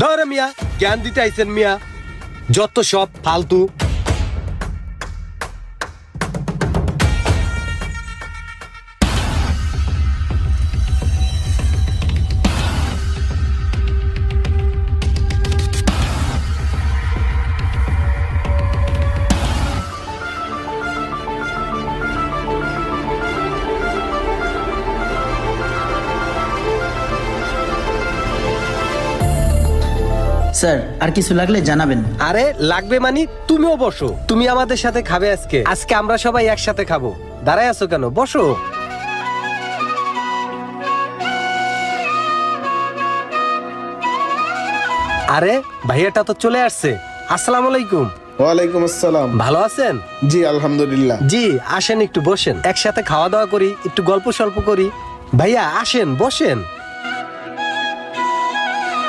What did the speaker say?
ধরে মিয়া জ্ঞান দিতে আইছেন মিয়া, যত সব ফালতু। স্যার আর কিছু লাগলে জানাবেন। আরে লাগবে মানে তুমিও বসো, তুমি আমাদের সাথে খাবে আজকে। আজকে আমরা সবাই একসাথে খাবো। দাঁড়ায় আছো কেন, বসো। আরে ভাইয়াটা তো চলে আসছে। আসসালামু আলাইকুম। ওয়ালাইকুম আসসালাম। ভালো আছেন? জি আলহামদুলিল্লাহ। জি আসেন, একটু বসেন, একসাথে খাওয়া দাওয়া করি, একটু গল্প সল্প করি। ভাইয়া আসেন, বসেন।